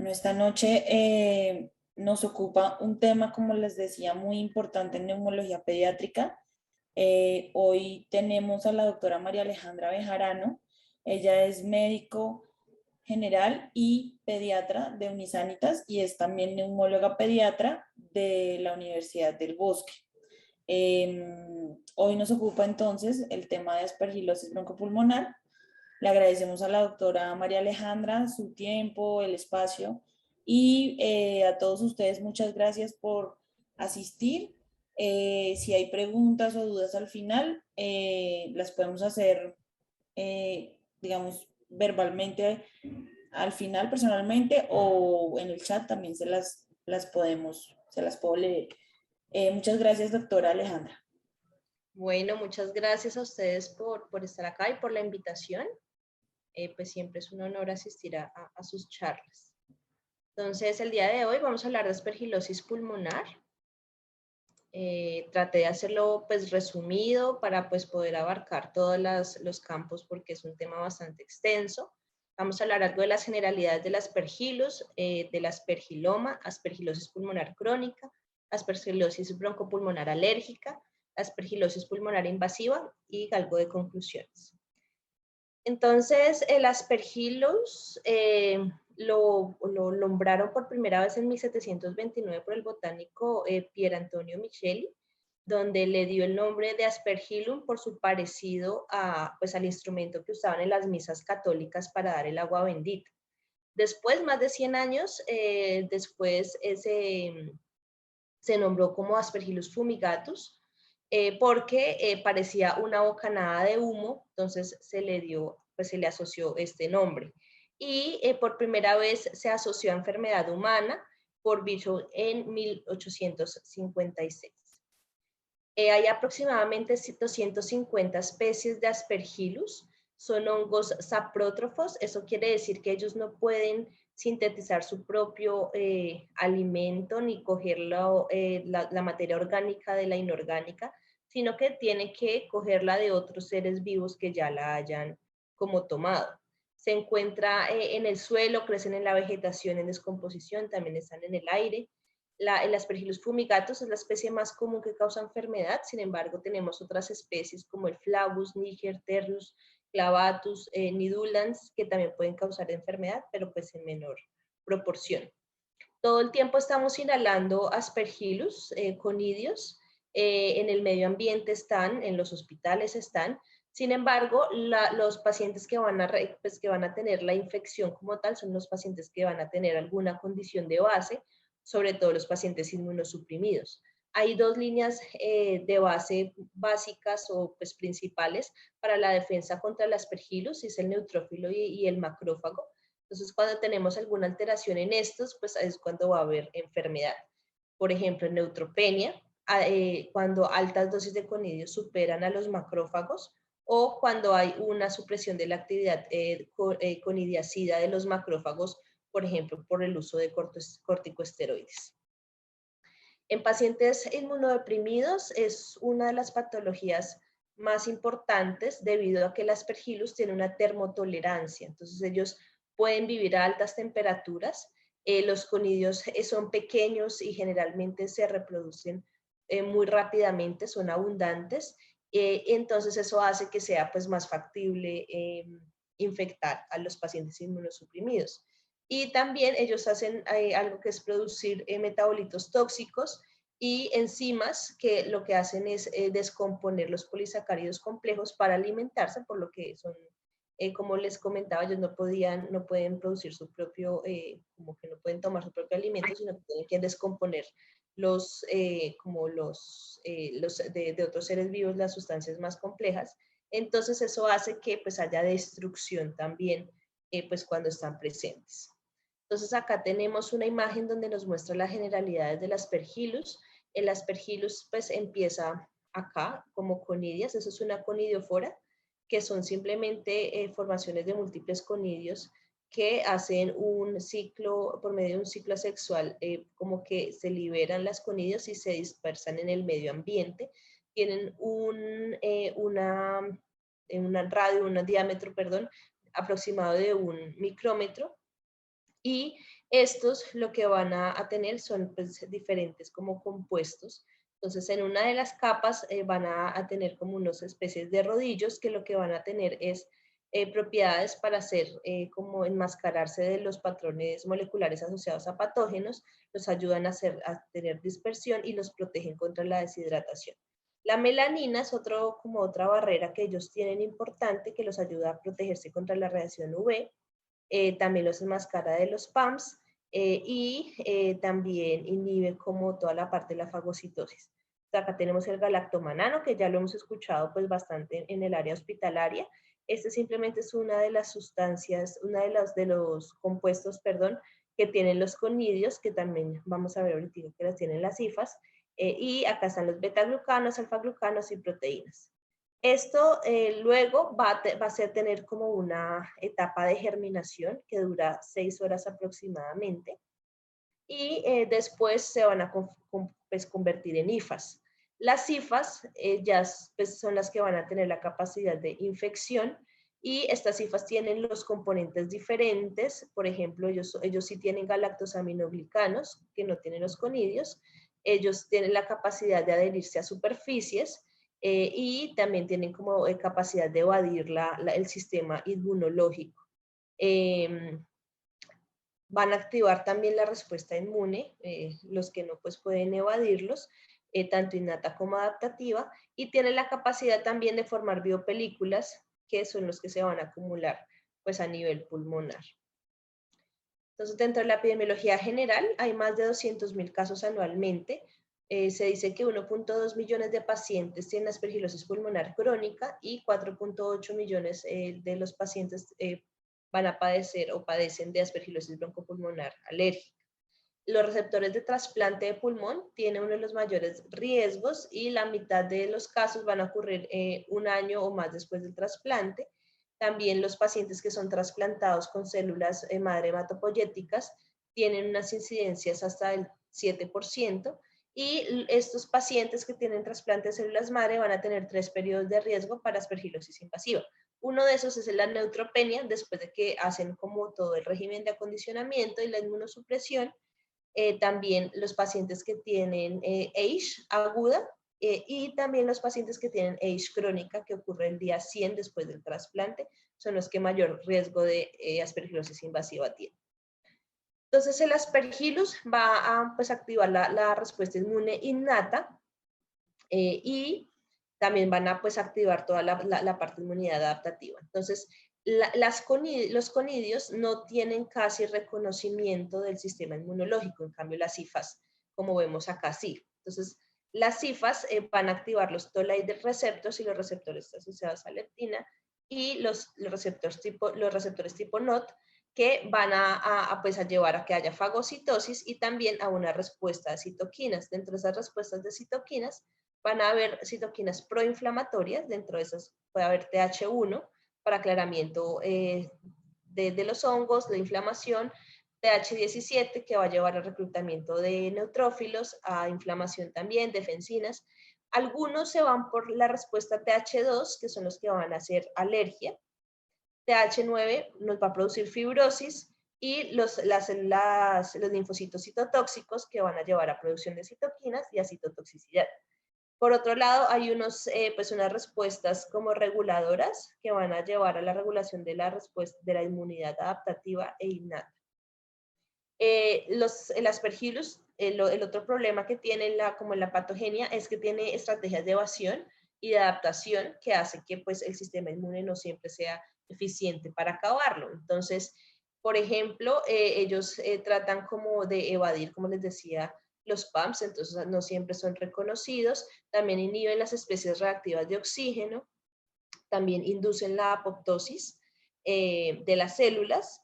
Bueno, esta noche nos ocupa un tema, como les decía, muy importante en neumología pediátrica. Hoy tenemos a la doctora María Alejandra Bejarano. Ella es médico general y pediatra de Unisanitas y es también neumóloga pediatra de la Universidad del Bosque. Hoy nos ocupa entonces el tema de aspergilosis broncopulmonar. Le agradecemos a la doctora María Alejandra su tiempo, el espacio y a todos ustedes muchas gracias por asistir. Si hay preguntas o dudas al final, las podemos hacer, digamos, verbalmente al final, personalmente, o en el chat también se las puedo leer. Muchas gracias, doctora Alejandra. Bueno, muchas gracias a ustedes por estar acá y por la invitación. Pues siempre es un honor asistir a sus charlas. Entonces, el día de hoy vamos a hablar de aspergilosis pulmonar. Traté de hacerlo pues resumido para pues poder abarcar todos los campos porque es un tema bastante extenso. Vamos a hablar algo de las generalidades del aspergillus, del aspergiloma, aspergilosis pulmonar crónica, aspergilosis broncopulmonar alérgica, aspergilosis pulmonar invasiva y algo de conclusiones. Entonces, el aspergillus lo nombraron por primera vez en 1729 por el botánico Pier Antonio Micheli, donde le dio el nombre de aspergillum por su parecido pues, al instrumento que usaban en las misas católicas para dar el agua bendita. Después, más de 100 años después, se nombró como Aspergillus fumigatus, porque parecía una bocanada de humo, entonces se le asoció este nombre. Y por primera vez se asoció a enfermedad humana por Virchow en 1856. Hay aproximadamente 250 especies de Aspergillus, son hongos saprótrofos, eso quiere decir que ellos no pueden sintetizar su propio alimento ni coger la materia orgánica de la inorgánica, sino que tienen que cogerla de otros seres vivos que ya la hayan como tomado. Se encuentra en el suelo, crecen en la vegetación en descomposición, también están en el aire. El Aspergillus fumigatus es la especie más común que causa enfermedad, sin embargo tenemos otras especies como el Flavus, Niger, Terrus, Clavatus, Nidulans, que también pueden causar enfermedad, pero pues en menor proporción. Todo el tiempo estamos inhalando Aspergillus, conidios, en el medio ambiente están, en los hospitales están, sin embargo, los pacientes que van a tener la infección como tal son los pacientes que van a tener alguna condición de base, sobre todo los pacientes inmunosuprimidos. Hay dos líneas de base básicas o pues, principales para la defensa contra el aspergillus, es el neutrófilo y el macrófago. Entonces, cuando tenemos alguna alteración en estos, pues es cuando va a haber enfermedad. Por ejemplo, neutropenia, cuando altas dosis de conidios superan a los macrófagos, o cuando hay una supresión de la actividad conidiacida de los macrófagos, por ejemplo, por el uso de corticosteroides. En pacientes inmunodeprimidos es una de las patologías más importantes debido a que el Aspergillus tiene una termotolerancia, entonces ellos pueden vivir a altas temperaturas, los conidios son pequeños y generalmente se reproducen muy rápidamente, son abundantes, entonces eso hace que sea pues, más factible infectar a los pacientes inmunosuprimidos. Y también ellos hacen algo que es producir metabolitos tóxicos y enzimas que lo que hacen es descomponer los polisacáridos complejos para alimentarse, por lo que son, como les comentaba, ellos no pueden producir su propio, como que no pueden tomar su propio alimento, sino que tienen que descomponer como de otros seres vivos, las sustancias más complejas. Entonces eso hace que pues haya destrucción también pues cuando están presentes. Entonces acá tenemos una imagen donde nos muestra las generalidades del Aspergillus. El Aspergillus pues empieza acá como conidias, eso es una conidiofora, que son simplemente formaciones de múltiples conidios que hacen un ciclo, por medio de un ciclo sexual, como que se liberan las conidios y se dispersan en el medio ambiente. Tienen un diámetro, perdón, aproximado de 1 micrómetro, y Estos lo que van a tener son pues, diferentes como compuestos. Entonces, en una de las capas van a tener como unas especies de rodillos que lo que van a tener es propiedades para hacer como enmascararse de los patrones moleculares asociados a patógenos, los ayudan a tener dispersión y los protegen contra la deshidratación. La melanina es como otra barrera que ellos tienen importante que los ayuda a protegerse contra la radiación UV, también los enmascara de los PAMs y también inhibe como toda la parte de la fagocitosis. Acá tenemos el galactomanano, que ya lo hemos escuchado pues bastante en el área hospitalaria. Este simplemente es una de las sustancias, una de los compuestos, perdón, que tienen los conidios, que también vamos a ver ahorita que las tienen las cifas. Y acá están los betaglucanos, alfaglucanos y proteínas. Esto luego va a ser tener como una etapa de germinación que dura 6 horas aproximadamente y después se van a pues, convertir en hifas. Las hifas ya pues, son las que van a tener la capacidad de infección y estas hifas tienen los componentes diferentes, por ejemplo, ellos sí tienen galactosaminoglicanos que no tienen los conidios, ellos tienen la capacidad de adherirse a superficies y también tienen como capacidad de evadir el sistema inmunológico. Van a activar también la respuesta inmune, los que no pues pueden evadirlos, tanto innata como adaptativa, y tienen la capacidad también de formar biopelículas, que son los que se van a acumular pues a nivel pulmonar. Entonces, dentro de la epidemiología general, hay más de 200.000 casos anualmente. Se dice que 1.2 millones de pacientes tienen aspergilosis pulmonar crónica y 4.8 millones de los pacientes van a padecer o padecen de aspergilosis broncopulmonar alérgica. Los receptores de trasplante de pulmón tienen uno de los mayores riesgos y la mitad de los casos van a ocurrir un año o más después del trasplante. También los pacientes que son trasplantados con células madre hematopoyéticas tienen unas incidencias hasta del 7%, y estos pacientes que tienen trasplante de células madre van a tener 3 periodos de riesgo para aspergilosis invasiva. Uno de esos es la neutropenia, después de que hacen como todo el régimen de acondicionamiento y la inmunosupresión. También los pacientes que tienen AISH aguda y también los pacientes que tienen AISH crónica, que ocurre el día 100 después del trasplante, son los que mayor riesgo de aspergilosis invasiva tienen. Entonces, el aspergillus va a pues, activar la respuesta inmune innata y también van a pues, activar toda la parte de inmunidad adaptativa. Entonces, los conidios no tienen casi reconocimiento del sistema inmunológico, en cambio las cifas, como vemos acá, sí. Entonces, las cifas van a activar los toll-like receptors y los receptores asociados a leptina y los receptores tipo NOT, que van pues, a llevar a que haya fagocitosis y también a una respuesta de citoquinas. Dentro de esas respuestas de citoquinas van a haber citoquinas proinflamatorias, dentro de esas puede haber TH1 para aclaramiento de los hongos, de inflamación, TH17 que va a llevar al reclutamiento de neutrófilos, a inflamación también, defensinas. Algunos se van por la respuesta TH2, que son los que van a hacer alergia. TH9 nos va a producir fibrosis y los linfocitos citotóxicos que van a llevar a producción de citoquinas y a citotoxicidad. Por otro lado, hay pues unas respuestas como reguladoras que van a llevar a la regulación de la respuesta de la inmunidad adaptativa e innata. El aspergillus, el otro problema que tiene como la patogenia es que tiene estrategias de evasión y de adaptación que hace que pues, el sistema inmune no siempre sea eficiente para acabarlo. Entonces, por ejemplo, ellos tratan como de evadir, como les decía, los PAMs, entonces no siempre son reconocidos, también inhiben las especies reactivas de oxígeno, también inducen la apoptosis de las células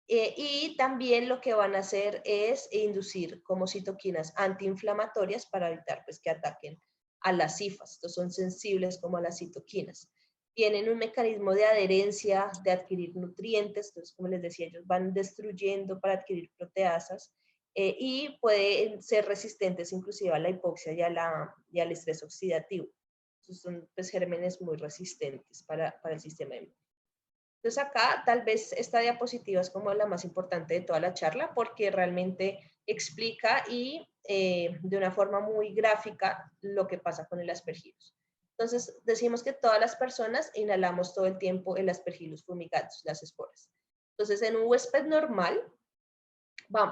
y también lo que van a hacer es inducir como citoquinas antiinflamatorias para evitar pues, que ataquen a las cifas. Estos son sensibles como a las citoquinas. Tienen un mecanismo de adherencia, de adquirir nutrientes, entonces como les decía, ellos van destruyendo para adquirir proteasas y pueden ser resistentes inclusive a la hipoxia y al estrés oxidativo. Entonces son pues, gérmenes muy resistentes para el sistema inmune. Entonces acá tal vez esta diapositiva es como la más importante de toda la charla porque realmente explica y de una forma muy gráfica lo que pasa con el aspergillus. Entonces decimos que todas las personas inhalamos todo el tiempo el aspergillus fumigatus, las esporas. Entonces en un huésped normal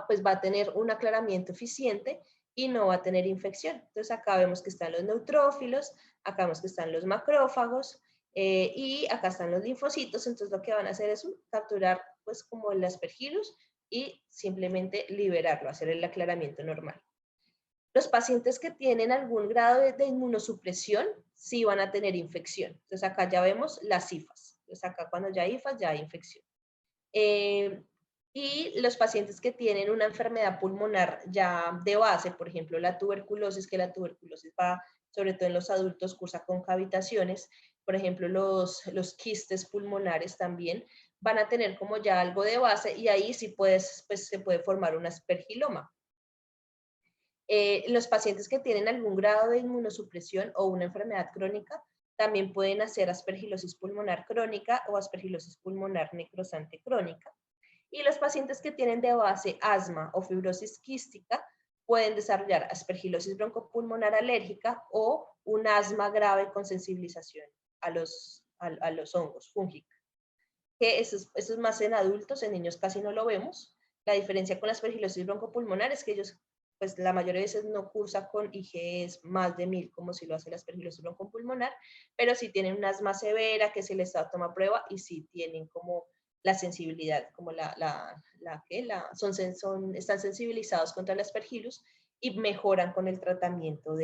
pues va a tener un aclaramiento eficiente y no va a tener infección. Entonces acá vemos que están los neutrófilos, acá vemos que están los macrófagos y acá están los linfocitos. Entonces lo que van a hacer es capturar pues como el aspergillus y simplemente liberarlo, hacer el aclaramiento normal. Los pacientes que tienen algún grado de inmunosupresión sí van a tener infección. Entonces acá ya vemos las IFAs. Entonces acá cuando ya hay IFAs ya hay infección. Y los pacientes que tienen una enfermedad pulmonar ya de base, por ejemplo, la tuberculosis, que la tuberculosis va, sobre todo en los adultos, cursa con cavitaciones, por ejemplo, los quistes pulmonares también, van a tener como ya algo de base y ahí sí pues se puede formar un aspergiloma. Los pacientes que tienen algún grado de inmunosupresión o una enfermedad crónica también pueden hacer aspergilosis pulmonar crónica o aspergilosis pulmonar necrosante crónica. Y los pacientes que tienen de base asma o fibrosis quística pueden desarrollar aspergilosis broncopulmonar alérgica o un asma grave con sensibilización a los hongos fúngicos. Que eso es más en adultos, en niños casi no lo vemos. La diferencia con la aspergilosis broncopulmonar es que ellos, pues la mayoría de veces no cursa con IgEs más de 1000, como si lo hace la aspergilosis broncopulmonar, pero sí tienen un asma severa que se les toma prueba y sí tienen como la sensibilidad, como están sensibilizados contra el aspergillus y mejoran con el tratamiento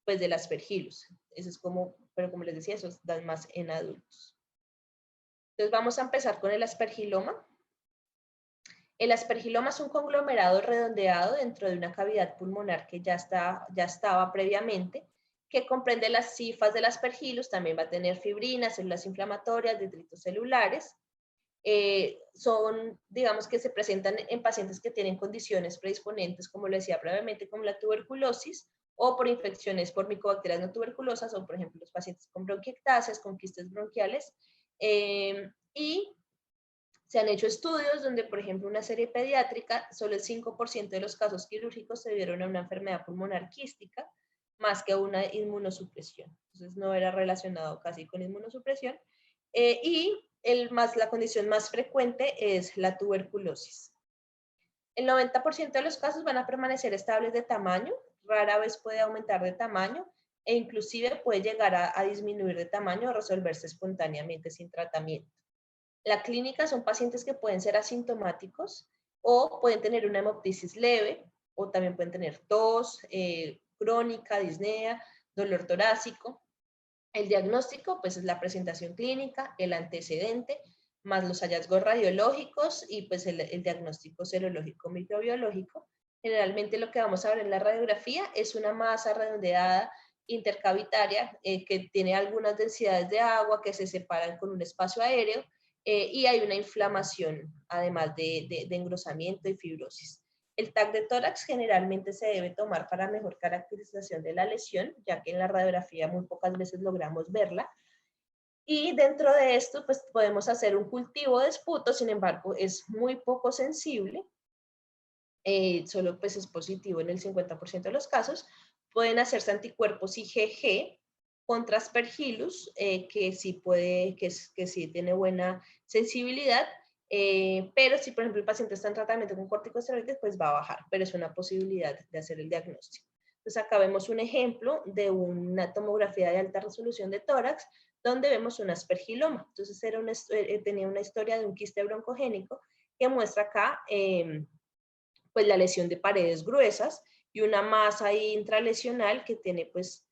pues del aspergillus. Eso es como, pero como les decía, eso dan más en adultos. Entonces vamos a empezar con el aspergiloma. El aspergiloma es un conglomerado redondeado dentro de una cavidad pulmonar que ya estaba previamente, que comprende las cifas del aspergillus, también va a tener fibrinas, células inflamatorias, detritos celulares. Digamos que se presentan en pacientes que tienen condiciones predisponentes, como lo decía previamente, como la tuberculosis, o por infecciones por micobacterias no tuberculosas, o por ejemplo los pacientes con bronquiectasias, con quistes bronquiales, y se han hecho estudios donde, por ejemplo, una serie pediátrica, solo el 5% de los casos quirúrgicos se debieron a una enfermedad pulmonar quística, más que a una inmunosupresión. Entonces, no era relacionado casi con inmunosupresión. La condición más frecuente es la tuberculosis. El 90% de los casos van a permanecer estables de tamaño, rara vez puede aumentar de tamaño e inclusive puede llegar a disminuir de tamaño o resolverse espontáneamente sin tratamiento. La clínica son pacientes que pueden ser asintomáticos o pueden tener una hemoptisis leve o también pueden tener tos crónica, disnea, dolor torácico. El diagnóstico pues es la presentación clínica, el antecedente, más los hallazgos radiológicos y pues el diagnóstico serológico microbiológico. Generalmente lo que vamos a ver en la radiografía es una masa redondeada intercavitaria que tiene algunas densidades de agua que se separan con un espacio aéreo y hay una inflamación, además de engrosamiento y fibrosis. El TAC de tórax generalmente se debe tomar para mejor caracterización de la lesión, ya que en la radiografía muy pocas veces logramos verla. Y dentro de esto, pues podemos hacer un cultivo de esputo, sin embargo, es muy poco sensible, solo pues es positivo en el 50% de los casos. Pueden hacerse anticuerpos IgG contra Aspergillus, que sí tiene buena sensibilidad, pero si por ejemplo el paciente está en tratamiento con corticosteroides, pues va a bajar, pero es una posibilidad de hacer el diagnóstico. Entonces acá vemos un ejemplo de una tomografía de alta resolución de tórax, donde vemos un aspergiloma. Entonces tenía una historia de un quiste broncogénico que muestra acá pues la lesión de paredes gruesas y una masa intralesional que tiene pues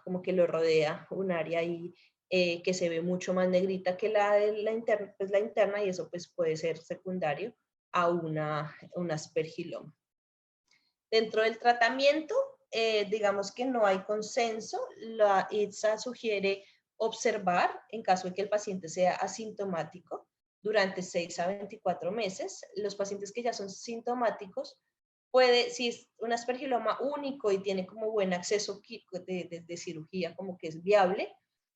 como que lo rodea un área ahí que se ve mucho más negrita que la interna y eso pues puede ser secundario a un aspergiloma. Dentro del tratamiento, digamos que no hay consenso. La ITSA sugiere observar en caso de que el paciente sea asintomático durante 6 a 24 meses. Los pacientes que ya son sintomáticos, si es un aspergiloma único y tiene como buen acceso de cirugía, como que es viable,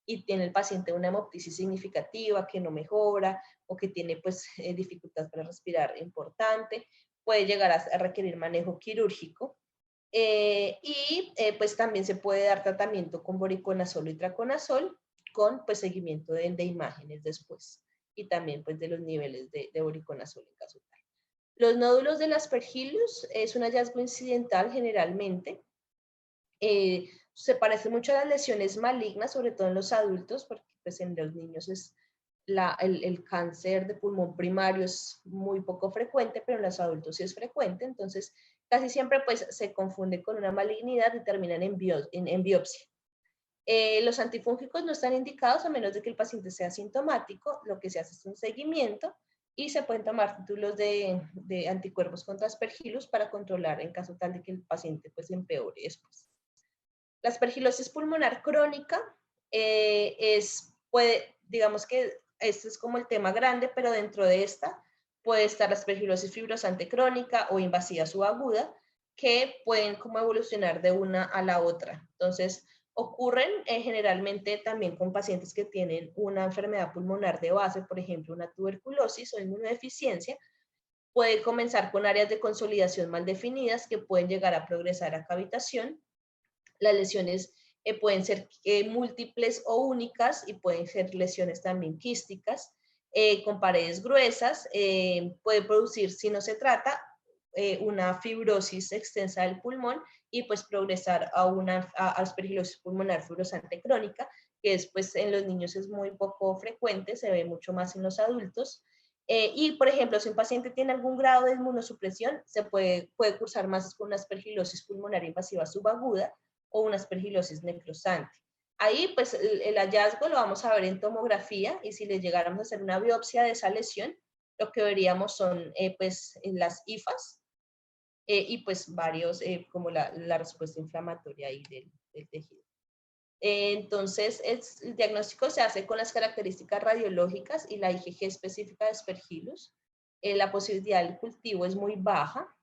y tiene el paciente una hemoptisis significativa que no mejora o que tiene pues dificultad para respirar importante, puede llegar a requerir manejo quirúrgico. Pues también se puede dar tratamiento con voriconazol y traconazol con pues seguimiento de imágenes después y también pues de los niveles de voriconazol en caso tal. Los nódulos del Aspergillus es un hallazgo incidental generalmente. Se parece mucho a las lesiones malignas, sobre todo en los adultos, porque pues en los niños el cáncer de pulmón primario es muy poco frecuente, pero en los adultos sí es frecuente, entonces casi siempre pues se confunde con una malignidad y terminan en biopsia. Los antifúngicos no están indicados a menos de que el paciente sea sintomático, lo que se hace es un seguimiento y se pueden tomar títulos de anticuerpos contra Aspergillus para controlar en caso tal de que el paciente pues empeore después. La aspergilosis pulmonar crónica digamos que este es como el tema grande, pero dentro de esta puede estar la aspergilosis fibrosante crónica o invasiva subaguda, que pueden como evolucionar de una a la otra. Entonces, ocurren generalmente también con pacientes que tienen una enfermedad pulmonar de base, por ejemplo, una tuberculosis o inmunodeficiencia. Puede comenzar con áreas de consolidación mal definidas que pueden llegar a progresar a cavitación. Las lesiones pueden ser múltiples o únicas y pueden ser lesiones también quísticas, con paredes gruesas. Puede producir, si no se trata, una fibrosis extensa del pulmón y pues progresar a una aspergilosis pulmonar fibrosante crónica, que después en los niños es muy poco frecuente, se ve mucho más en los adultos. Y, por ejemplo, si un paciente tiene algún grado de inmunosupresión, se puede cursar más con una aspergilosis pulmonar invasiva subaguda o una aspergilosis necrosante. Ahí, pues, el hallazgo lo vamos a ver en tomografía y si le llegáramos a hacer una biopsia de esa lesión, lo que veríamos son, pues, las hifas y, pues, varios, como la respuesta inflamatoria ahí del tejido. Entonces, el diagnóstico se hace con las características radiológicas y la IgG específica de Aspergillus. La posibilidad del cultivo es muy baja.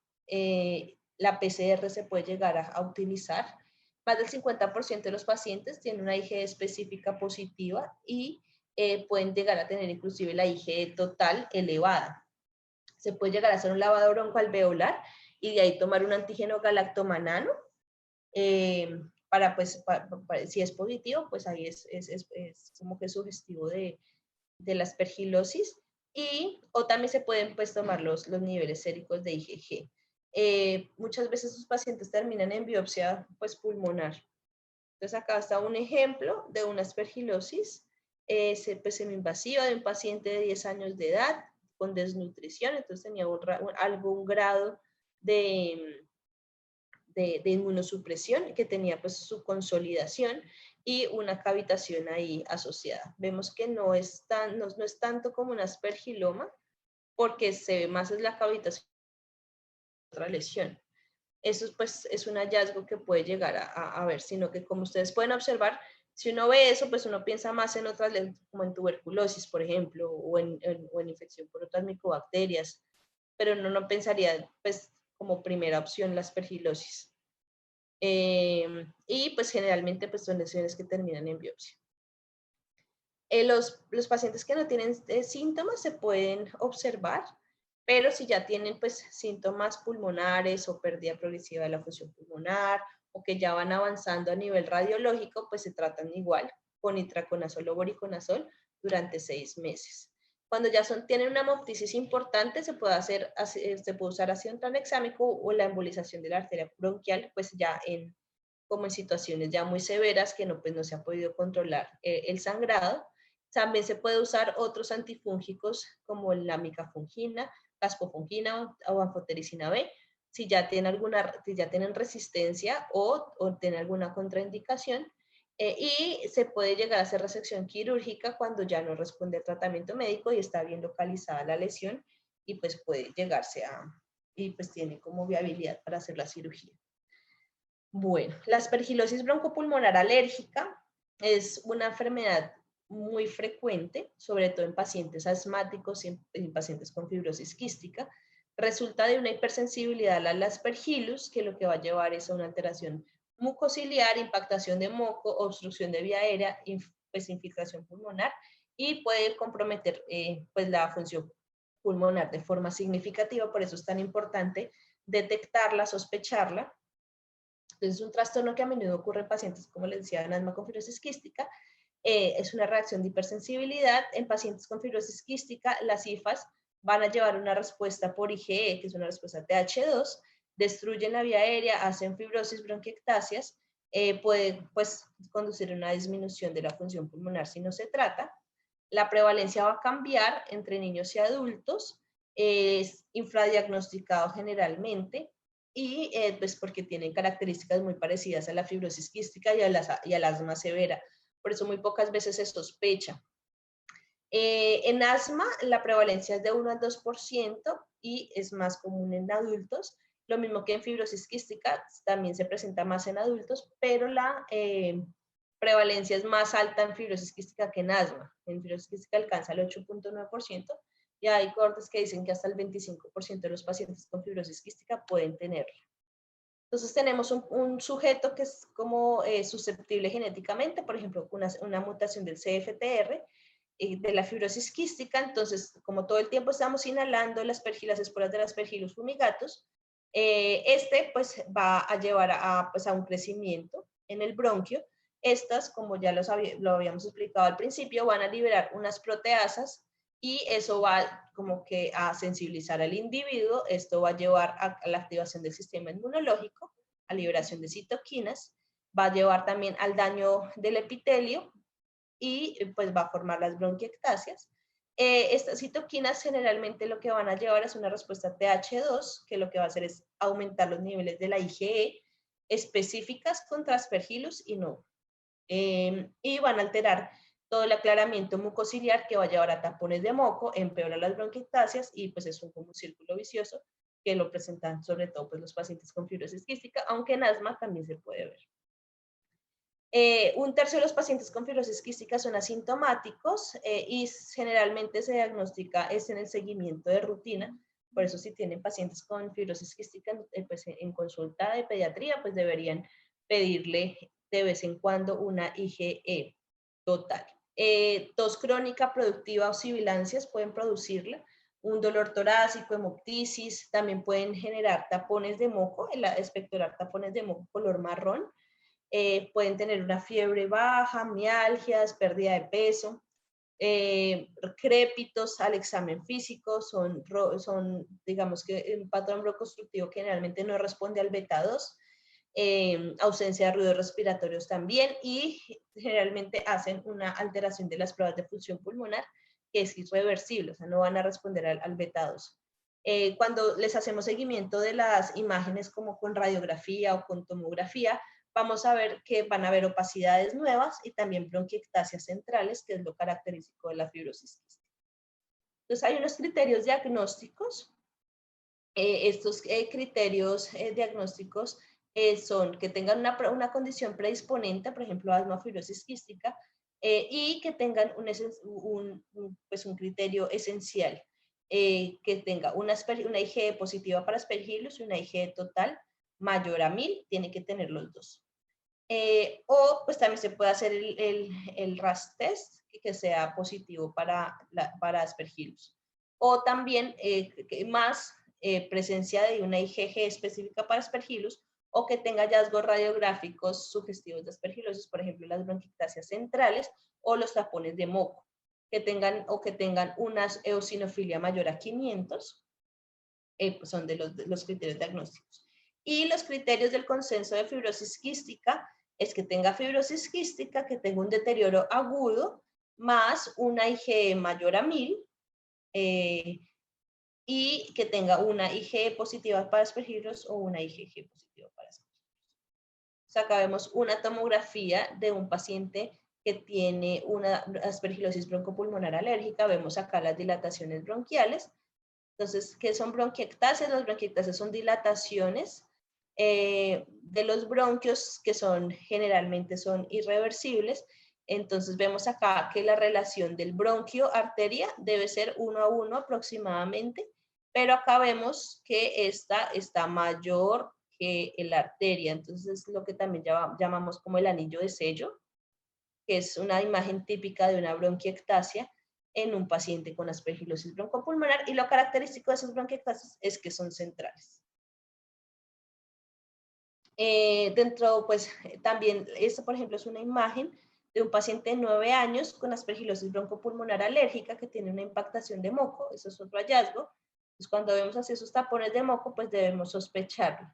La PCR se puede llegar a utilizar. Más del 50% de los pacientes tienen una IgG específica positiva y pueden llegar a tener inclusive la IgG total elevada. Se puede llegar a hacer un lavado broncoalveolar y de ahí tomar un antígeno galactomanano. Pues, si es positivo, pues ahí es como que sugestivo de la aspergilosis, o también se pueden pues tomar los niveles séricos de IgG. Muchas veces sus pacientes terminan en biopsia pues pulmonar. Entonces acá está un ejemplo de una aspergilosis semi-invasiva de un paciente de 10 años de edad con desnutrición, entonces tenía algún grado de inmunosupresión que tenía pues su consolidación y una cavitación ahí asociada. Vemos que no es tanto como un aspergiloma porque se ve más es la cavitación de otra lesión. Eso pues es un hallazgo que puede llegar a ver, sino que como ustedes pueden observar, si uno ve eso, pues uno piensa más en otras, como en tuberculosis, por ejemplo, o en infección por otras micobacterias, pero no pensaría pues como primera opción la aspergilosis. Y pues generalmente pues son lesiones que terminan en biopsia. Los pacientes que no tienen síntomas se pueden observar, pero si ya tienen pues síntomas pulmonares o pérdida progresiva de la función pulmonar o que ya van avanzando a nivel radiológico, pues se tratan igual con itraconazol o voriconazol durante 6 meses. Cuando ya tienen una hemoptisis importante, se puede usar ácido tranexámico o la embolización de la arteria bronquial, pues ya como en situaciones ya muy severas que pues no se ha podido controlar el sangrado. También se puede usar otros antifúngicos como la micafungina, caspofungina o anfotericina B, si ya tienen resistencia o tienen alguna contraindicación. Y se puede llegar a hacer resección quirúrgica cuando ya no responde al tratamiento médico y está bien localizada la lesión y pues puede llegarse y pues tiene como viabilidad para hacer la cirugía. Bueno, la aspergilosis broncopulmonar alérgica es una enfermedad muy frecuente, sobre todo en pacientes asmáticos y en pacientes con fibrosis quística. Resulta de una hipersensibilidad al Aspergillus, que lo que va a llevar es a una alteración mucociliar, impactación de moco, obstrucción de vía aérea, pues infiltración pulmonar y puede comprometer pues la función pulmonar de forma significativa. Por eso es tan importante detectarla, sospecharla. Entonces, es un trastorno que a menudo ocurre en pacientes, como les decía, en asma con fibrosis quística. Es una reacción de hipersensibilidad. En pacientes con fibrosis quística, las IFAs van a llevar una respuesta por IgE, que es una respuesta TH2, destruyen la vía aérea, hacen fibrosis, bronquiectasias, puede pues, conducir a una disminución de la función pulmonar si no se trata. La prevalencia va a cambiar entre niños y adultos, es infradiagnosticado generalmente, y pues porque tienen características muy parecidas a la fibrosis quística y al asma severa. Por eso muy pocas veces se sospecha. En asma la prevalencia es de 1 al 2% y es más común en adultos. Lo mismo que en fibrosis quística, también se presenta más en adultos, pero la prevalencia es más alta en fibrosis quística que en asma. En fibrosis quística alcanza el 8.9%. Y hay cortes que dicen que hasta el 25% de los pacientes con fibrosis quística pueden tenerla. Entonces tenemos un sujeto que es como susceptible genéticamente, por ejemplo, una mutación del CFTR, de la fibrosis quística. Entonces, como todo el tiempo estamos inhalando las esporas de las Aspergillus fumigatus, pues va a llevar pues, a un crecimiento en el bronquio. Estas, como ya lo habíamos explicado al principio, van a liberar unas proteasas y eso va como que a sensibilizar al individuo. Esto va a llevar a la activación del sistema inmunológico, a liberación de citoquinas, va a llevar también al daño del epitelio y pues va a formar las bronquiectasias. Estas citoquinas generalmente lo que van a llevar es una respuesta TH2, que lo que va a hacer es aumentar los niveles de la IgE específicas contra Aspergillus y no. Y van a alterar todo el aclaramiento mucociliar, que va a llevar a tapones de moco, empeora las bronquiectasias y pues es como un círculo vicioso que lo presentan sobre todo pues, los pacientes con fibrosis quística, aunque en asma también se puede ver. Un tercio de los pacientes con fibrosis quística son asintomáticos y generalmente se diagnostica en el seguimiento de rutina. Por eso si tienen pacientes con fibrosis quística pues en consulta de pediatría, pues deberían pedirle de vez en cuando una IgE total. Tos crónica, productiva o sibilancias pueden producirla. Un dolor torácico, hemoptisis, también pueden generar tapones de moco, expectorar tapones de moco color marrón. Pueden tener una fiebre baja, mialgias, pérdida de peso, crépitos al examen físico, son digamos que un patrón reconstructivo que generalmente no responde al beta-2, ausencia de ruidos respiratorios también, y generalmente hacen una alteración de las pruebas de función pulmonar que es irreversible, o sea, no van a responder al beta-2. Cuando les hacemos seguimiento de las imágenes como con radiografía o con tomografía, vamos a ver que van a haber opacidades nuevas y también bronquiectasias centrales, que es lo característico de la fibrosis quística. Entonces, hay unos criterios diagnósticos. Estos criterios diagnósticos son que tengan una condición predisponente, por ejemplo, asma, fibrosis quística, y que tengan pues un criterio esencial, que tenga una IgE positiva para Aspergillus y una IgE total mayor a 1000, tiene que tener los dos. O pues también se puede hacer el RAS test, que sea positivo para Aspergillus. O también más presencia de una IgG específica para Aspergillus, o que tenga hallazgos radiográficos sugestivos de Aspergillosis, por ejemplo, las bronquiectasias centrales o los tapones de moco, que tengan una eosinofilia mayor a 500, pues son de los criterios diagnósticos. Y los criterios del consenso de fibrosis quística es que tenga fibrosis quística, que tenga un deterioro agudo, más una IgE mayor a 1000, y que tenga una IgE positiva para Aspergillus o una IgG positiva para Aspergillus. O sea, acá vemos una tomografía de un paciente que tiene una aspergilosis broncopulmonar alérgica. Vemos acá las dilataciones bronquiales. Entonces, ¿qué son bronquiectasias? Las bronquiectasias son dilataciones de los bronquios que generalmente son irreversibles. Entonces vemos acá que la relación del bronquio-arteria debe ser 1 a 1 aproximadamente, pero acá vemos que esta está mayor que la arteria. Entonces lo que también llamamos como el anillo de sello. que es una imagen típica de una bronquiectasia en un paciente con aspergilosis broncopulmonar, y lo característico de esas bronquiectasias es que son centrales. Dentro, pues también, esto por ejemplo es una imagen de un paciente de 9 años con aspergilosis broncopulmonar alérgica que tiene una impactación de moco, eso es otro hallazgo. Entonces, cuando vemos así esos tapones de moco, pues debemos sospecharlo.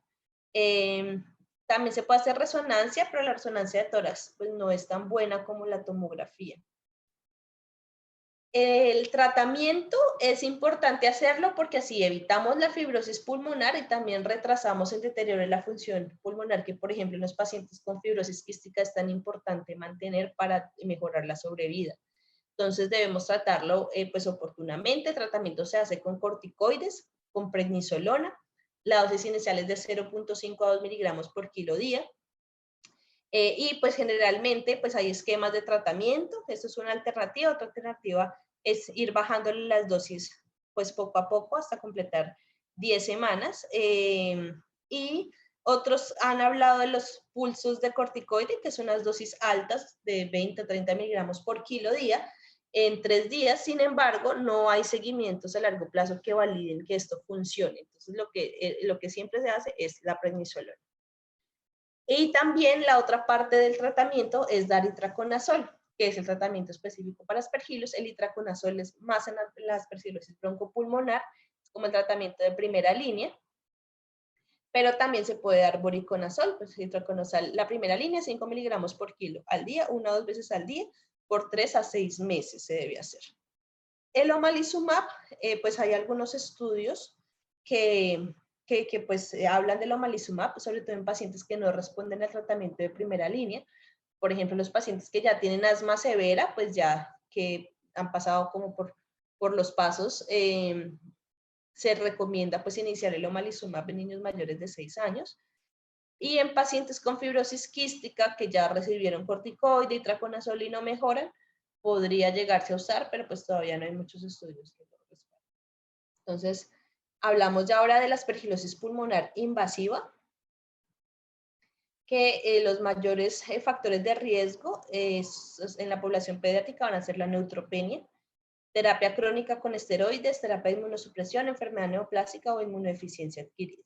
También se puede hacer resonancia, pero la resonancia de tórax pues no es tan buena como la tomografía. El tratamiento es importante hacerlo porque así evitamos la fibrosis pulmonar y también retrasamos el deterioro de la función pulmonar, que por ejemplo en los pacientes con fibrosis quística es tan importante mantener para mejorar la sobrevida. Entonces debemos tratarlo pues oportunamente. El tratamiento se hace con corticoides, con prednisolona. La dosis inicial es de 0.5 a 2 miligramos por kilo día. Y pues generalmente pues hay esquemas de tratamiento. Esto es una alternativa. Otra alternativa es ir bajándole las dosis pues poco a poco hasta completar 10 semanas. Y otros han hablado de los pulsos de corticoide, que son unas dosis altas de 20 a 30 miligramos por kilo día en 3 días. Sin embargo, no hay seguimientos a largo plazo que validen que esto funcione. Entonces, lo que siempre se hace es la prednisolona. Y también la otra parte del tratamiento es dar itraconazol, que es el tratamiento específico para aspergilos. El itraconazol es más en la aspergilosis broncopulmonar, es como el tratamiento de primera línea, pero también se puede dar voriconazol, pues itraconazol, la primera línea, 5 miligramos por kilo al día, 1 o 2 veces al día, por 3 a 6 meses se debe hacer. El omalizumab, pues hay algunos estudios que pues hablan del omalizumab, sobre todo en pacientes que no responden al tratamiento de primera línea. Por ejemplo, los pacientes que ya tienen asma severa, pues ya que han pasado como por los pasos, se recomienda pues iniciar el omalizumab en niños mayores de 6 años. Y en pacientes con fibrosis quística que ya recibieron corticoide y itraconazol y no mejoran, podría llegarse a usar, pero pues todavía no hay muchos estudios que lo respalden. Entonces, hablamos ya ahora de la aspergilosis pulmonar invasiva, que los mayores factores de riesgo en la población pediátrica van a ser la neutropenia, terapia crónica con esteroides, terapia de inmunosupresión, enfermedad neoplástica o inmunodeficiencia adquirida.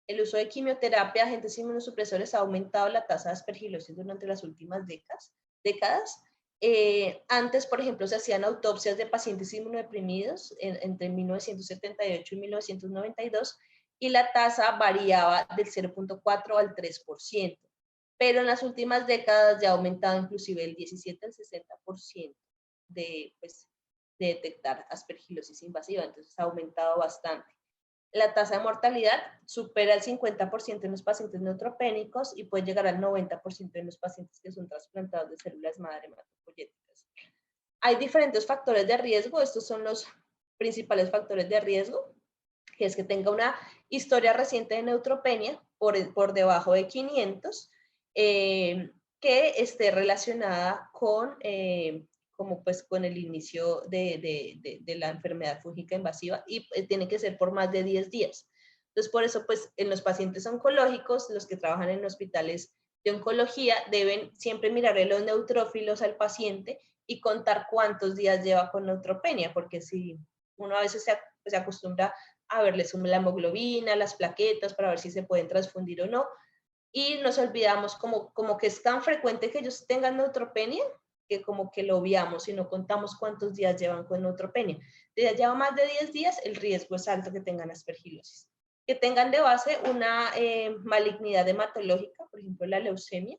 El uso de quimioterapia, agentes inmunosupresores, ha aumentado la tasa de aspergilosis durante las últimas décadas. Antes, por ejemplo, se hacían autopsias de pacientes inmunodeprimidos entre 1978 y 1992 y la tasa variaba del 0.4 al 3%, pero en las últimas décadas ya ha aumentado inclusive el 17 al 60% de detectar aspergilosis invasiva, entonces ha aumentado bastante. La tasa de mortalidad supera el 50% en los pacientes neutropénicos y puede llegar al 90% en los pacientes que son trasplantados de células madre hematopoyéticas. Hay diferentes factores de riesgo, estos son los principales factores de riesgo, que es que tenga una historia reciente de neutropenia por debajo de 500, que esté relacionada con como pues con el inicio de la enfermedad fúngica invasiva y tiene que ser por más de 10 días. Entonces, por eso, pues en los pacientes oncológicos, los que trabajan en hospitales de oncología, deben siempre mirarle los neutrófilos al paciente y contar cuántos días lleva con neutropenia, porque si uno a veces se acostumbra a verles la hemoglobina, las plaquetas, para ver si se pueden transfundir o no, y nos olvidamos como que es tan frecuente que ellos tengan neutropenia, que como que lo obviamos y no contamos cuántos días llevan con neutropenia. Si ya lleva más de 10 días, el riesgo es alto que tengan aspergilosis. Que tengan de base una malignidad hematológica, por ejemplo la leucemia,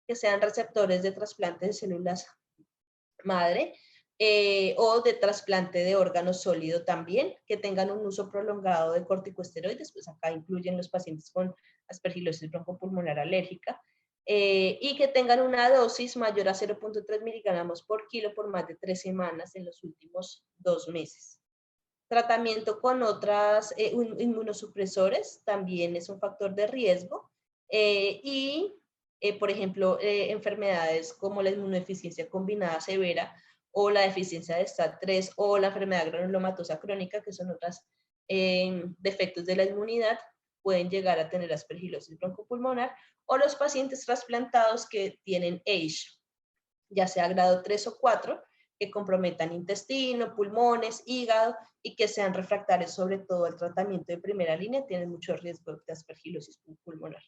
que sean receptores de trasplante de células madre, o de trasplante de órgano sólido también, que tengan un uso prolongado de corticosteroides, pues acá incluyen los pacientes con aspergilosis broncopulmonar alérgica, y que tengan una dosis mayor a 0.3 miligramos por kilo por más de 3 semanas en los últimos 2 meses. Tratamiento con otras inmunosupresores también es un factor de riesgo, por ejemplo, enfermedades como la inmunodeficiencia combinada severa o la deficiencia de STAT3 o la enfermedad granulomatosa crónica, que son otros defectos de la inmunidad, pueden llegar a tener aspergilosis broncopulmonar, o los pacientes trasplantados que tienen AISH. ya sea grado 3 o 4, que comprometan intestino, pulmones, hígado y que sean refractarios sobre todo al tratamiento de primera línea, tienen mucho riesgo de aspergilosis pulmonar.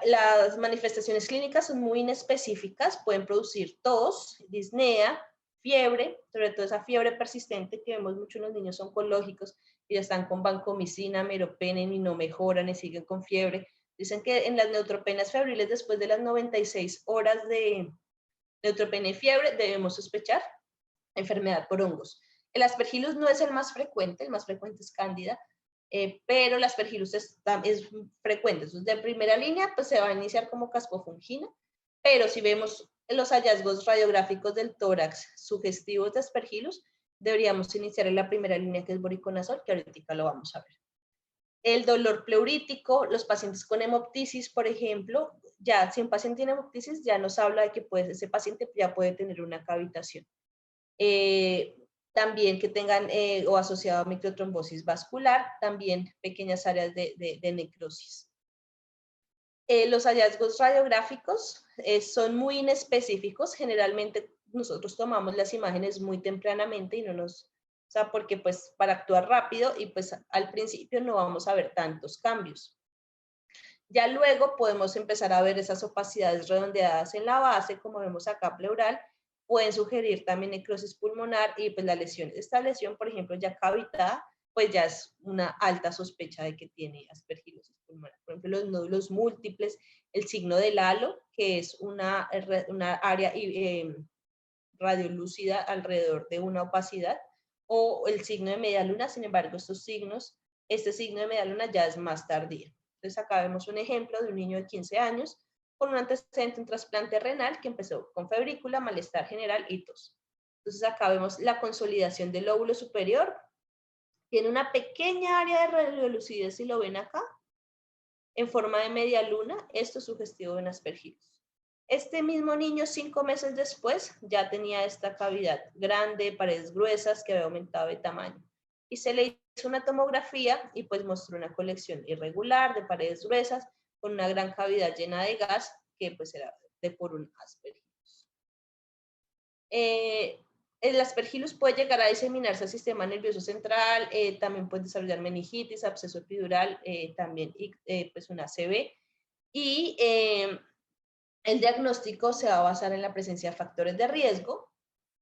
Las manifestaciones clínicas son muy inespecíficas, pueden producir tos, disnea, fiebre, sobre todo esa fiebre persistente que vemos mucho en los niños oncológicos, y ya están con vancomicina, meropenem y no mejoran y siguen con fiebre. Dicen que en las neutropenias febriles, después de las 96 horas de neutropenia y fiebre, debemos sospechar enfermedad por hongos. El aspergillus no es el más frecuente es cándida, pero el aspergillus es frecuente. Entonces, de primera línea, pues se va a iniciar como caspofungina, pero si vemos los hallazgos radiográficos del tórax sugestivos de aspergillus, deberíamos iniciar en la primera línea, que es voriconazol, que ahorita lo vamos a ver. El dolor pleurítico, los pacientes con hemoptisis, por ejemplo, ya si un paciente tiene hemoptisis, ya nos habla de que ese paciente ya puede tener una cavitación. También que tengan o asociado a microtrombosis vascular, también pequeñas áreas de necrosis. Los hallazgos radiográficos son muy inespecíficos, generalmente nosotros tomamos las imágenes muy tempranamente y no nos, o sea, porque pues para actuar rápido y pues al principio no vamos a ver tantos cambios. Ya luego podemos empezar a ver esas opacidades redondeadas en la base, como vemos acá pleural, pueden sugerir también necrosis pulmonar y pues la lesión. Esta lesión, por ejemplo, ya cavitada, pues ya es una alta sospecha de que tiene aspergilosis pulmonar. Por ejemplo, los nódulos múltiples, el signo del halo, que es una área radiolúcida alrededor de una opacidad, o el signo de media luna. Sin embargo, este signo de media luna ya es más tardío. Entonces acá vemos un ejemplo de un niño de 15 años con un antecedente, un trasplante renal que empezó con febrícula, malestar general y tos. Entonces acá vemos la consolidación del lóbulo superior. Tiene una pequeña área de radiolucidez, si lo ven acá, en forma de media luna. Esto es sugestivo de un aspergillus. Este mismo niño, 5 meses después, ya tenía esta cavidad grande, paredes gruesas, que había aumentado de tamaño. Y se le hizo una tomografía y pues mostró una colección irregular de paredes gruesas con una gran cavidad llena de gas que pues era por un aspergillus. El aspergillus puede llegar a diseminarse al sistema nervioso central, también puede desarrollar meningitis, absceso epidural, también pues una ACV. Y el diagnóstico se va a basar en la presencia de factores de riesgo,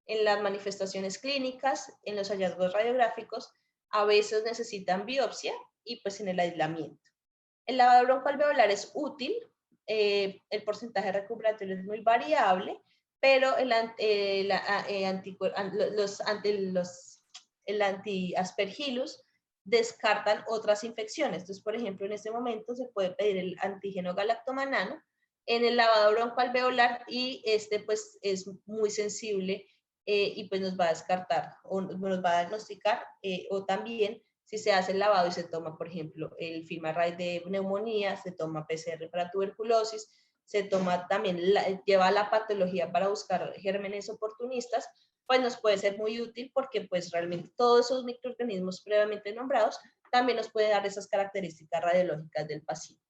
en las manifestaciones clínicas, en los hallazgos radiográficos, a veces necesitan biopsia y pues en el aislamiento. El lavado broncoalveolar es útil, el porcentaje recuperatorio es muy variable, pero el anti-aspergillus descartan otras infecciones. Entonces, por ejemplo, en este momento se puede pedir el antígeno galactomanano en el lavado broncoalveolar y este pues es muy sensible y pues nos va a descartar o nos va a diagnosticar o también si se hace el lavado y se toma, por ejemplo, el FilmArray de neumonía, se toma PCR para tuberculosis, se toma también, lleva la patología para buscar gérmenes oportunistas, pues nos puede ser muy útil porque pues realmente todos esos microorganismos previamente nombrados también nos puede dar esas características radiológicas del paciente.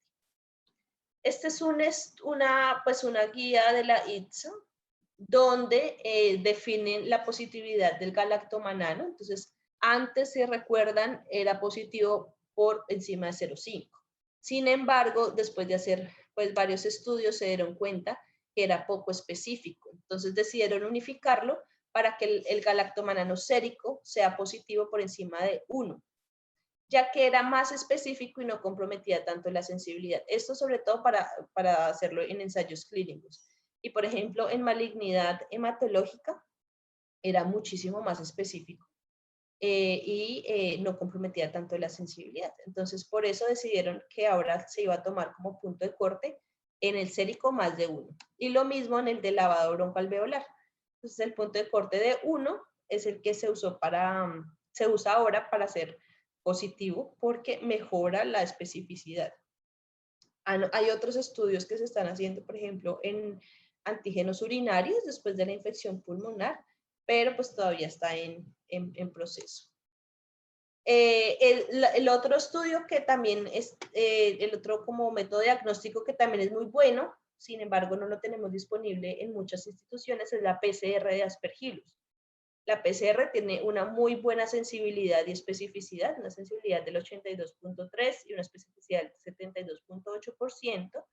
Esta es una guía de la ITSO donde definen la positividad del galactomanano. Entonces, antes, si recuerdan, era positivo por encima de 0,5. Sin embargo, después de hacer pues, varios estudios, se dieron cuenta que era poco específico. Entonces, decidieron unificarlo para que el galactomanano sérico sea positivo por encima de 1, ya que era más específico y no comprometía tanto la sensibilidad. Esto sobre todo para hacerlo en ensayos clínicos. Y por ejemplo, en malignidad hematológica era muchísimo más específico y no comprometía tanto la sensibilidad. Entonces, por eso decidieron que ahora se iba a tomar como punto de corte en el sérico más de 1. Y lo mismo en el de lavado broncoalveolar. Entonces, el punto de corte de 1 es el que se usa ahora para hacer positivo porque mejora la especificidad. Hay otros estudios que se están haciendo, por ejemplo, en antígenos urinarios después de la infección pulmonar, pero pues todavía está en proceso. El otro estudio que también es, el otro como método diagnóstico que también es muy bueno, sin embargo no lo tenemos disponible en muchas instituciones, es la PCR de Aspergillus. La PCR tiene una muy buena sensibilidad y especificidad, una sensibilidad del 82.3 y una especificidad del 72.8%,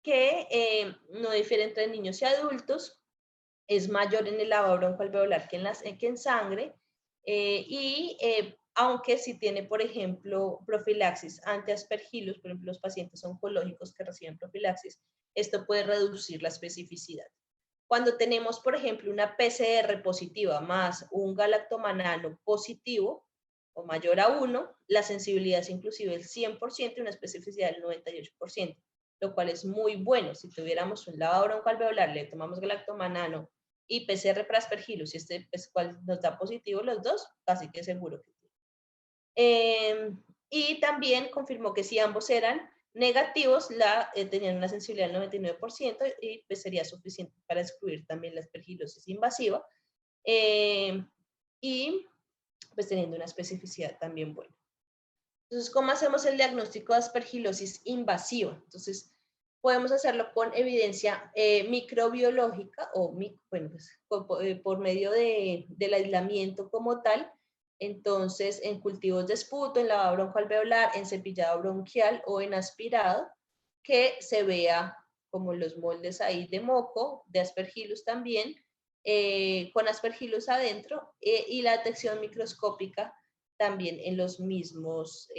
que no difiere entre niños y adultos, es mayor en el lavado broncoalveolar que en sangre, aunque si tiene, por ejemplo, profilaxis ante Aspergillus, por ejemplo, los pacientes oncológicos que reciben profilaxis, esto puede reducir la especificidad. Cuando tenemos, por ejemplo, una PCR positiva más un galactomanano positivo o mayor a 1, la sensibilidad es inclusive del 100% y una especificidad del 98%, lo cual es muy bueno. Si tuviéramos un lavado broncoalveolar, le tomamos galactomanano y PCR para Aspergillus, y este es cual nos da positivo los dos, casi que seguro que y también confirmó que si ambos eran negativos, tenían una sensibilidad del 99% y pues sería suficiente para excluir también la aspergilosis invasiva, y pues teniendo una especificidad también buena. Entonces, ¿cómo hacemos el diagnóstico de aspergilosis invasiva? Entonces, podemos hacerlo con evidencia microbiológica o bueno, pues, por medio del aislamiento como tal. Entonces, en cultivos de esputo, en lavado broncoalveolar, en cepillado bronquial o en aspirado, que se vea como los moldes ahí de moco, de Aspergillus también, con Aspergillus adentro, y la detección microscópica también en los mismos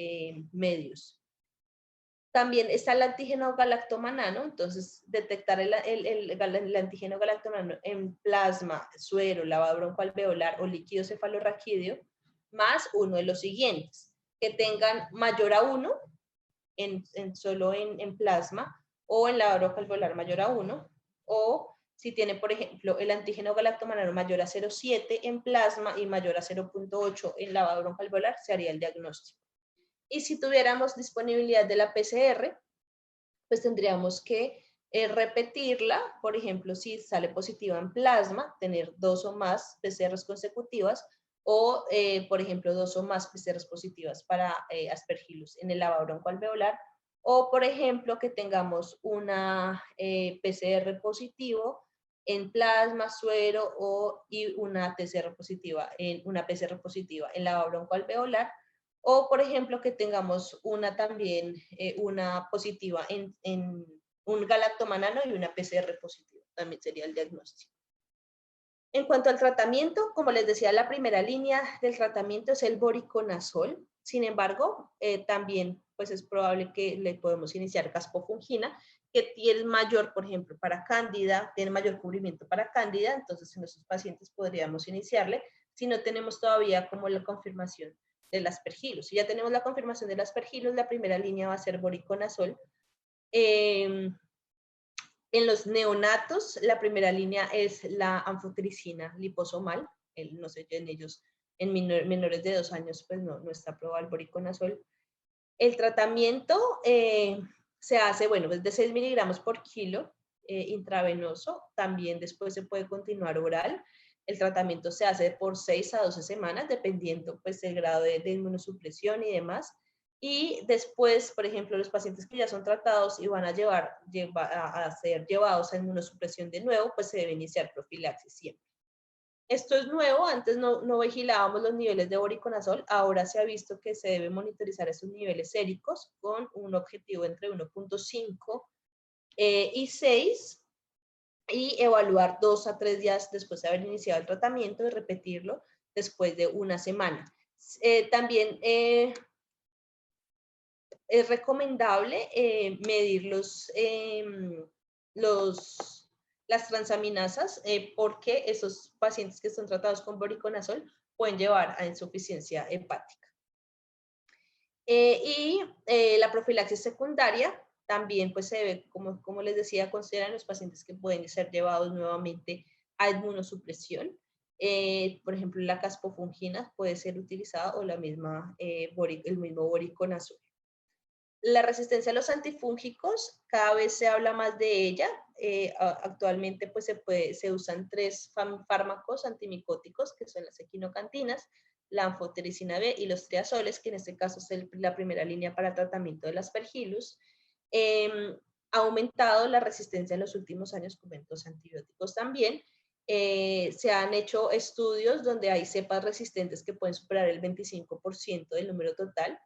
medios. También está el antígeno galactomanano, entonces detectar el antígeno galactomanano en plasma, suero, lavado broncoalveolar o líquido cefalorraquídeo, más uno de los siguientes, que tengan mayor a 1 solo en plasma, o en lavado broncoalveolar mayor a 1, o si tiene, por ejemplo, el antígeno galactomanano mayor a 0,7 en plasma y mayor a 0,8 en lavado broncoalveolar, se haría el diagnóstico. Y si tuviéramos disponibilidad de la PCR, pues tendríamos que repetirla, por ejemplo, si sale positiva en plasma, tener 2 o más PCRs consecutivas, o, por ejemplo, 2 o más PCRs positivas para Aspergillus en el lavado broncoalveolar, o, por ejemplo, que tengamos una PCR positivo en plasma, suero, y una PCR positiva en lavado broncoalveolar, o, por ejemplo, que tengamos también una positiva en un galactomanano y una PCR positiva. También sería el diagnóstico. En cuanto al tratamiento, como les decía, la primera línea del tratamiento es el voriconazol. Sin embargo, también pues es probable que le podemos iniciar caspofungina, que tiene mayor, por ejemplo, para cándida, tiene mayor cubrimiento para cándida, entonces en esos pacientes podríamos iniciarle si no tenemos todavía como la confirmación del Aspergillus. Si ya tenemos la confirmación del Aspergillus, la primera línea va a ser voriconazol. En los neonatos, la primera línea es la anfotericina liposomal. No sé, en ellos, en menores de 2 años, pues no está aprobado el voriconazol. El tratamiento se hace, bueno, de 6 miligramos por kilo intravenoso. También después se puede continuar oral. El tratamiento se hace por 6 a 12 semanas, dependiendo pues del grado de inmunosupresión y demás. Y después, por ejemplo, los pacientes que ya son tratados y van a ser llevados a inmunosupresión de nuevo, pues se debe iniciar profilaxis siempre. Esto es nuevo, antes no vigilábamos los niveles de voriconazol, ahora se ha visto que se debe monitorizar esos niveles séricos con un objetivo entre 1.5 y 6, y evaluar 2 a 3 días después de haber iniciado el tratamiento y repetirlo después de una semana. También es recomendable medir las transaminasas porque esos pacientes que están tratados con voriconazol pueden llevar a insuficiencia hepática. La profilaxis secundaria también pues se debe, como les decía, considerar los pacientes que pueden ser llevados nuevamente a inmunosupresión. Por ejemplo, la caspofungina puede ser utilizada o el mismo voriconazol. La resistencia a los antifúngicos, cada vez se habla más de ella. Actualmente pues se usan 3 fármacos antimicóticos, que son las equinocantinas, la anfotericina B y los triazoles, que en este caso es la primera línea para tratamiento del Aspergillus. ha aumentado la resistencia en los últimos años con los antibióticos también. Se han hecho estudios donde hay cepas resistentes que pueden superar el 25% del número total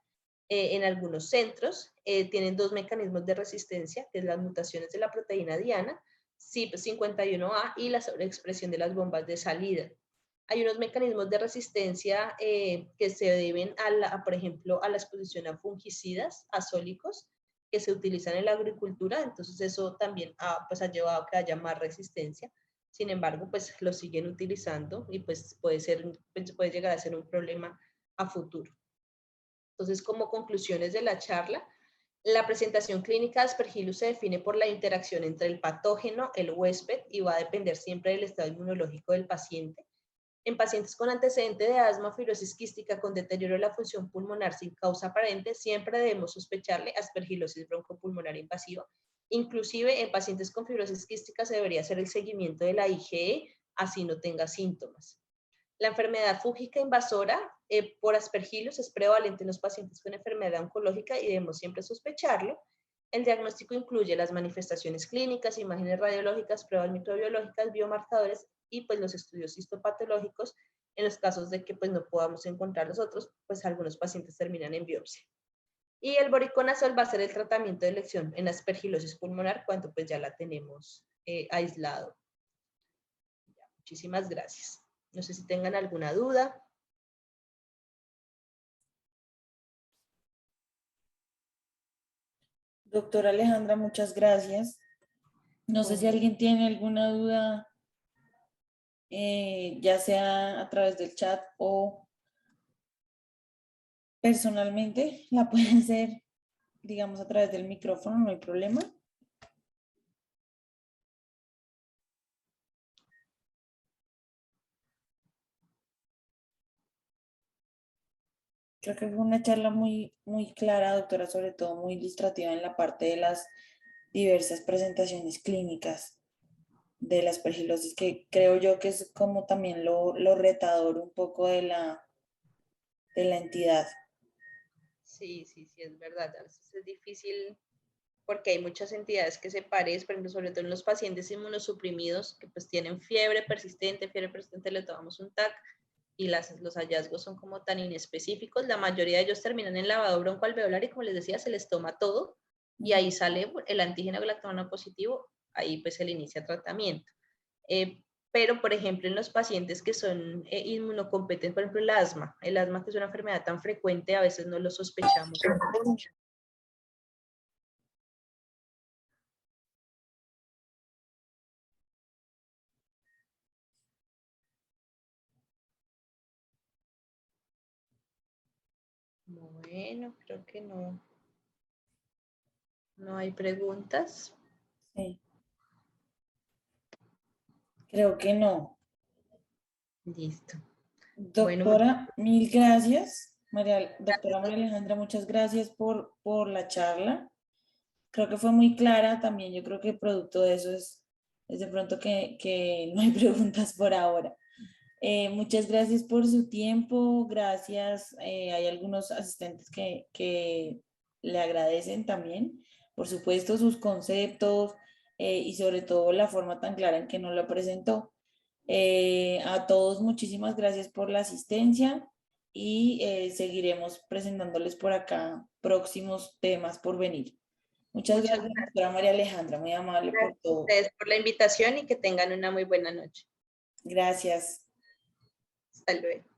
en algunos centros. Tienen dos mecanismos de resistencia, que es las mutaciones de la proteína diana, CYP51A, y la sobreexpresión de las bombas de salida. Hay unos mecanismos de resistencia que se deben, por ejemplo, a la exposición a fungicidas, azólicos, que se utilizan en la agricultura, entonces eso también pues, ha llevado a que haya más resistencia. Sin embargo, pues lo siguen utilizando y pues puede llegar a ser un problema a futuro. Entonces, como conclusiones de la charla, la presentación clínica de Aspergillus se define por la interacción entre el patógeno, el huésped, y va a depender siempre del estado inmunológico del paciente. En pacientes con antecedente de asma o fibrosis quística con deterioro de la función pulmonar sin causa aparente, siempre debemos sospecharle aspergilosis broncopulmonar invasiva. Inclusive en pacientes con fibrosis quística se debería hacer el seguimiento de la IgE, así no tenga síntomas. La enfermedad fúngica invasora por aspergillus es prevalente en los pacientes con enfermedad oncológica y debemos siempre sospecharlo. El diagnóstico incluye las manifestaciones clínicas, imágenes radiológicas, pruebas microbiológicas, biomarcadores y pues los estudios histopatológicos. En los casos de que pues no podamos encontrar los otros, pues algunos pacientes terminan en biopsia. Y el voriconazol va a ser el tratamiento de elección en aspergilosis pulmonar cuando pues ya la tenemos aislado. Muchísimas gracias. No sé si tengan alguna duda. Doctora Alejandra, muchas gracias. No sé si alguien tiene alguna duda, ya sea a través del chat o personalmente, la pueden hacer, digamos, a través del micrófono, no hay problema. Creo que fue una charla muy clara, doctora, sobre todo muy ilustrativa en la parte de las diversas presentaciones clínicas de la aspergilosis, que creo yo que es como también lo retador un poco de la entidad. Sí, es verdad. A veces es difícil porque hay muchas entidades que se parecen, por ejemplo, sobre todo en los pacientes inmunosuprimidos que pues tienen fiebre persistente, le tomamos un TAC y los hallazgos son como tan inespecíficos. La mayoría de ellos terminan en lavado broncoalveolar y como les decía, se les toma todo y ahí sale el antígeno galactano positivo, ahí pues se le inicia tratamiento. Pero, por ejemplo, en los pacientes que son inmunocompetentes, por ejemplo, el asma que es una enfermedad tan frecuente, a veces no lo sospechamos. Bueno, creo que no hay preguntas. Sí. Creo que no. Listo. Doctora, mil gracias. Doctora María Alejandra, muchas gracias por la charla. Creo que fue muy clara también. Yo creo que producto de eso es de pronto que no hay preguntas por ahora. Muchas gracias por su tiempo. Gracias. Hay algunos asistentes que le agradecen también, por supuesto, sus conceptos y sobre todo la forma tan clara en que nos lo presentó. A todos, muchísimas gracias por la asistencia y seguiremos presentándoles por acá próximos temas por venir. Muchas gracias, doctora María Alejandra, muy amable por todo. Gracias a ustedes por la invitación y que tengan una muy buena noche. Gracias. Hasta luego.